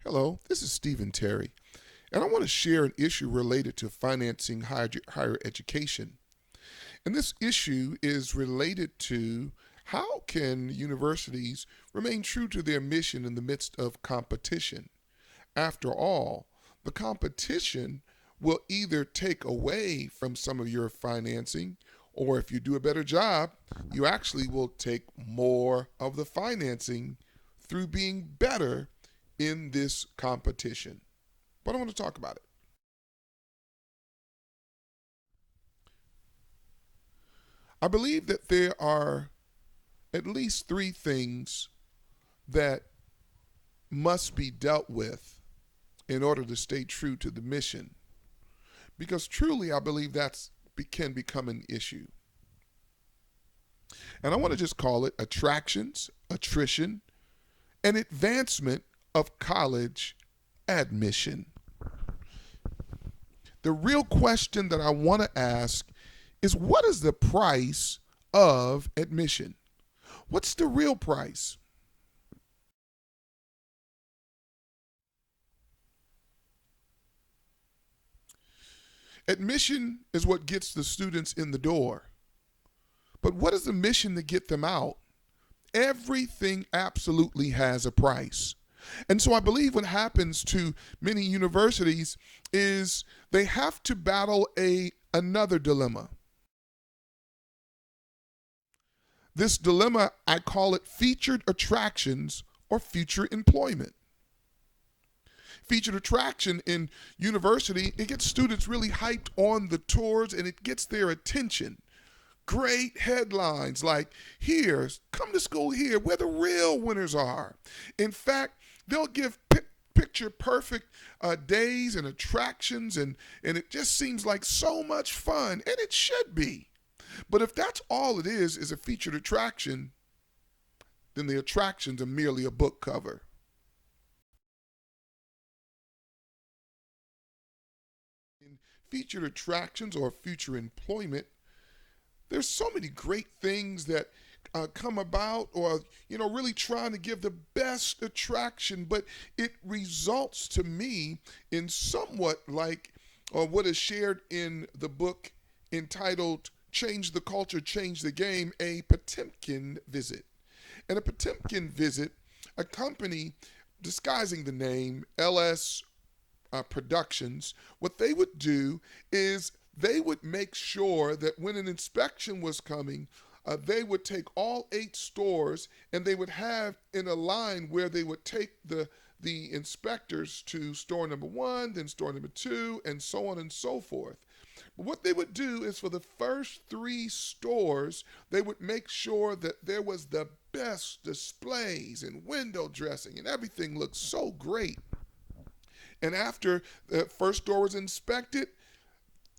Hello, this is StephenTerry, and I want to share an issue related to financing higher education. And this issue is related to how can universities remain true to their mission in the midst of competition? After all, the competition will either take away from some of your financing, or if you do a better job, you actually will take more of the financing through being better in this competition. But I want to talk about it. I believe that there are at least three things that must be dealt with in order to stay true to the mission. Because truly, I believe that can become an issue. And I want to just call it attractions, attrition, and advancement of college admission. The real question that I want to ask is, what is the price of admission? What's the real price? Admission is what gets the students in the door. But what is the mission to get them out? Everything absolutely has a price. And so I believe what happens to many universities is they have to battle another dilemma. This dilemma, I call it featured attractions or future employment. Featured attraction in university, it gets students really hyped on the tours and it gets their attention. Great headlines like, here, come to school here, where the real winners are. In fact, they'll give picture perfect days and attractions, and it just seems like so much fun, and it should be. But if that's all it is a featured attraction, then the attractions are merely a book cover. In featured attractions or future employment, there's so many great things that come about, or really trying to give the best attraction, but it results to me in somewhat like what is shared in the book entitled Change the Culture, Change the Game, a Potemkin visit. And a Potemkin visit, a company disguising the name LS Productions, what they would do is they would make sure that when an inspection was coming, they would take all 8 stores and they would have in a line where they would take the inspectors to store number 1, then store number 2, and so on and so forth. But what they would do is for the first 3 stores, they would make sure that there was the best displays and window dressing and everything looked so great. And after the first store was inspected,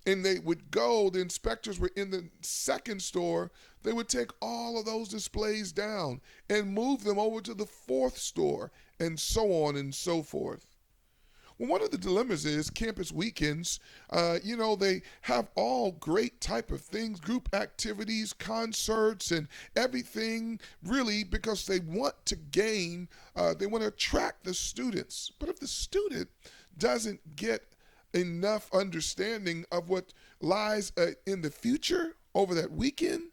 and they would go, the inspectors were in the second store, they would take all of those displays down and move them over to the 4th store, and so on and so forth. Well, one of the dilemmas is campus weekends, they have all great type of things, group activities, concerts, and everything, really, because they want to gain, they want to attract the students. But if the student doesn't get enough understanding of what lies in the future over that weekend,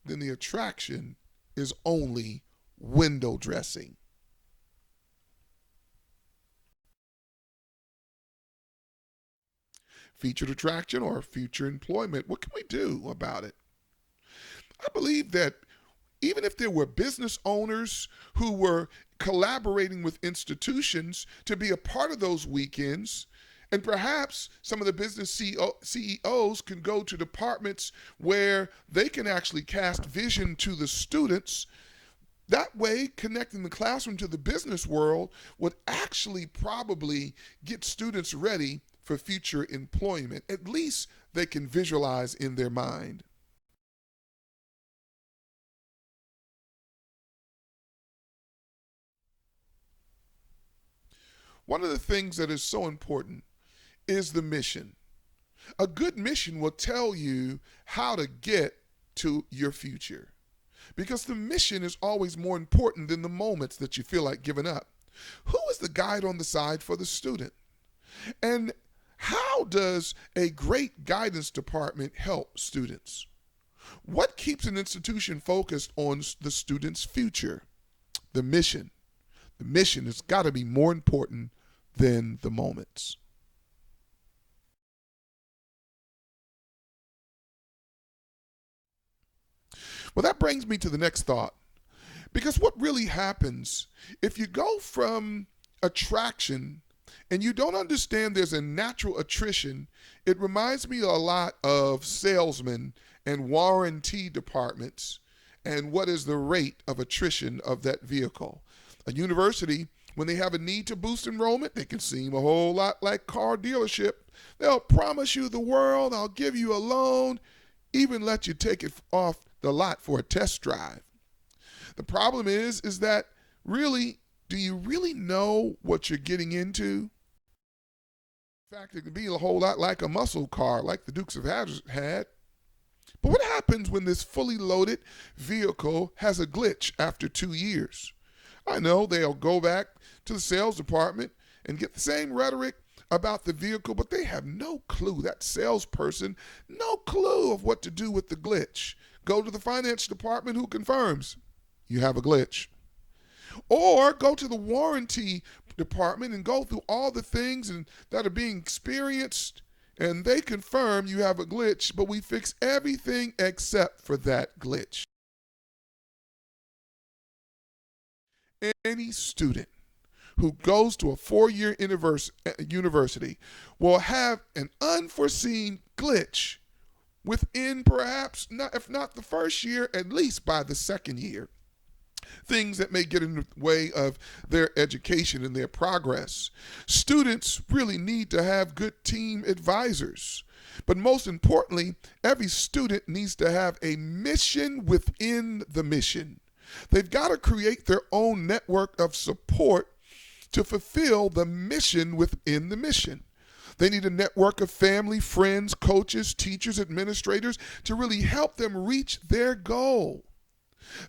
then the attraction is only window dressing. Featured attraction or future employment, what can we do about it? I believe that even if there were business owners who were collaborating with institutions to be a part of those weekends, and perhaps some of the business CEOs can go to departments where they can actually cast vision to the students. That way, connecting the classroom to the business world would actually probably get students ready for future employment. At least they can visualize in their mind. One of the things that is so important is the mission. A good mission will tell you how to get to your future, because the mission is always more important than the moments that you feel like giving up. Who is the guide on the side for the student? And how does a great guidance department help students? What keeps an institution focused on the student's future? The mission. The mission has got to be more important than the moments. Well, that brings me to the next thought. Because what really happens if you go from attraction and you don't understand there's a natural attrition, it reminds me a lot of salesmen and warranty departments and what is the rate of attrition of that vehicle. A university, when they have a need to boost enrollment, they can seem a whole lot like car dealership. They'll promise you the world, I'll give you a loan, even let you take it off the lot for a test drive. The problem is that really, do you really know what you're getting into? In fact, it could be a whole lot like a muscle car, like the Dukes of Hazzard had. But what happens when this fully loaded vehicle has a glitch after 2 years? I know they'll go back to the sales department and get the same rhetoric about the vehicle, but they have no clue, that salesperson, no clue of what to do with the glitch. Go to the finance department who confirms you have a glitch. Or go to the warranty department and go through all the things that are being experienced, and they confirm you have a glitch, but we fix everything except for that glitch. Any student who goes to a 4-year university will have an unforeseen glitch within perhaps, if not the first year, at least by the second year. Things that may get in the way of their education and their progress. Students really need to have good team advisors. But most importantly, every student needs to have a mission within the mission. They've got to create their own network of support to fulfill the mission within the mission. They need a network of family, friends, coaches, teachers, administrators to really help them reach their goal.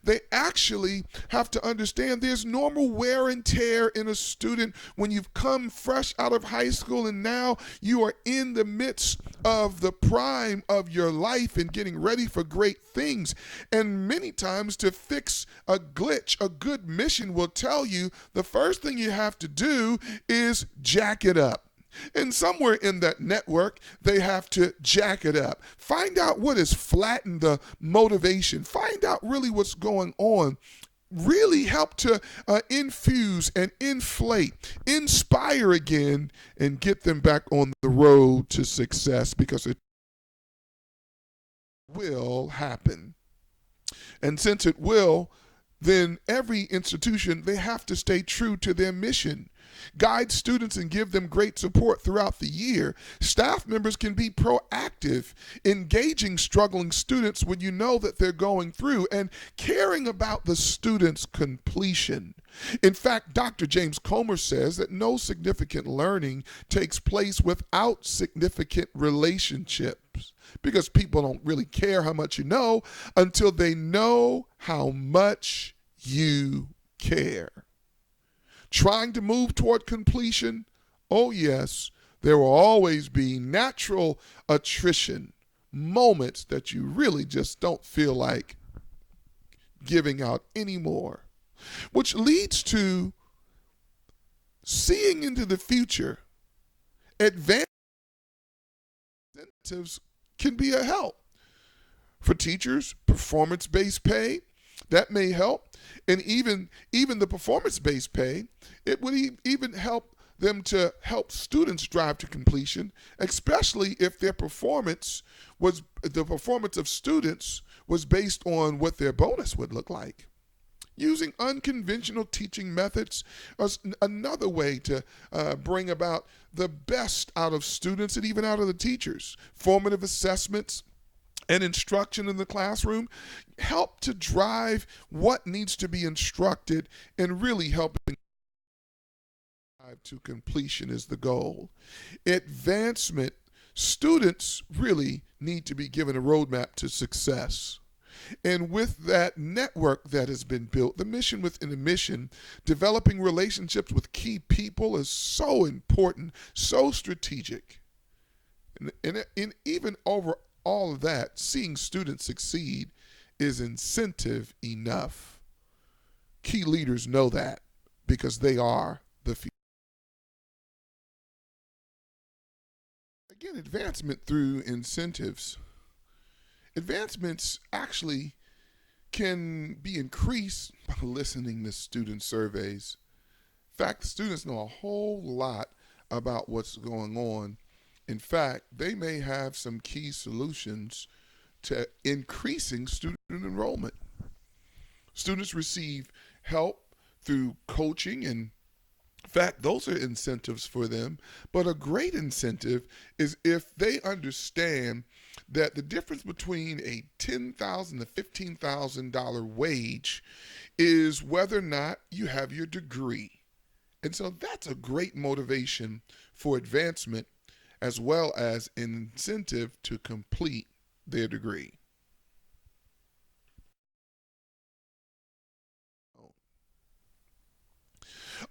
They actually have to understand there's normal wear and tear in a student when you've come fresh out of high school and now you are in the midst of the prime of your life and getting ready for great things. And many times to fix a glitch, a good mission will tell you the first thing you have to do is jack it up. And somewhere in that network, they have to jack it up. Find out what has flattened the motivation. Find out really what's going on. Really help to infuse and inflate, inspire again, and get them back on the road to success, because it will happen. And since it will, then every institution, they have to stay true to their mission. Guide students and give them great support throughout the year. Staff members can be proactive, engaging struggling students when you know that they're going through, and caring about the student's completion. In fact, Dr. James Comer says that no significant learning takes place without significant relationships, because people don't really care how much you know until they know how much you care. Trying to move toward completion? Oh yes, there will always be natural attrition, moments that you really just don't feel like giving out anymore, which leads to seeing into the future. Advanced incentives can be a help. For teachers, performance-based pay, that may help. And even the performance-based pay, it would even help them to help students drive to completion, especially if the performance of students was based on what their bonus would look like. Using unconventional teaching methods is another way to bring about the best out of students and even out of the teachers. Formative assessments and instruction in the classroom help to drive what needs to be instructed, and really helping to completion is the goal. Advancement, students really need to be given a roadmap to success. And with that network that has been built, the mission within a mission, developing relationships with key people is so important, so strategic. And even over all of that, seeing students succeed is incentive enough. Key leaders know that because they are the future. Again, advancement through incentives. Advancements actually can be increased by listening to student surveys. In fact, students know a whole lot about what's going on. In fact, they may have some key solutions to increasing student enrollment. Students receive help through coaching, and in fact, those are incentives for them. But a great incentive is if they understand that the difference between a $10,000 to $15,000 wage is whether or not you have your degree. And so that's a great motivation for advancement as well as an incentive to complete their degree.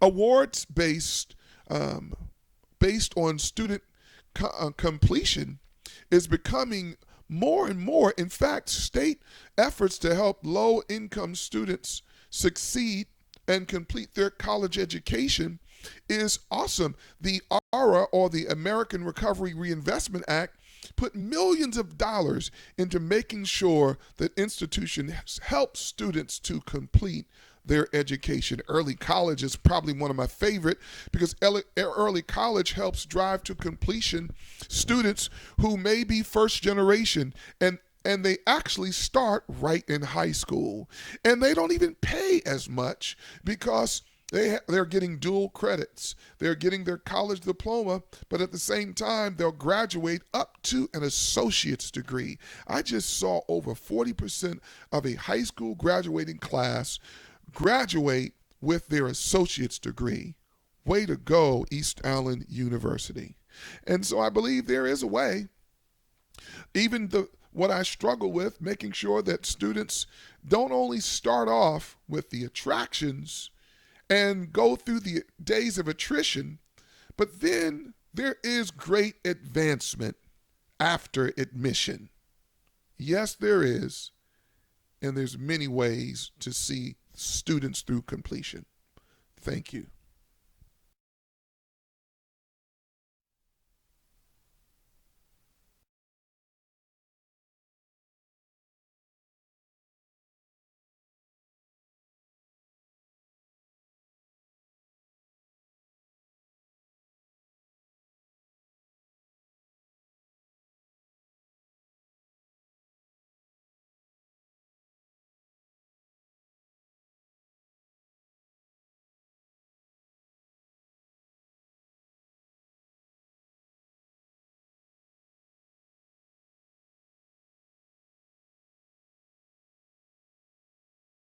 Awards based on student completion is becoming more and more. In fact, state efforts to help low income students succeed and complete their college education is awesome. The ARA, or the American Recovery Reinvestment Act, put millions of dollars into making sure that institutions help students to complete their education. Early college is probably one of my favorite because early college helps drive to completion students who may be first generation, and they actually start right in high school, and they don't even pay as much because they're getting dual credits. They're getting their college diploma, but at the same time, they'll graduate up to an associate's degree. I just saw over 40% of a high school graduating class graduate with their associate's degree. Way to go, East Allen University. And so I believe there is a way. Even what I struggle with, making sure that students don't only start off with the attractions and go through the days of attrition, but then there is great advancement after admission. Yes, there is, and there's many ways to see students through completion. Thank you.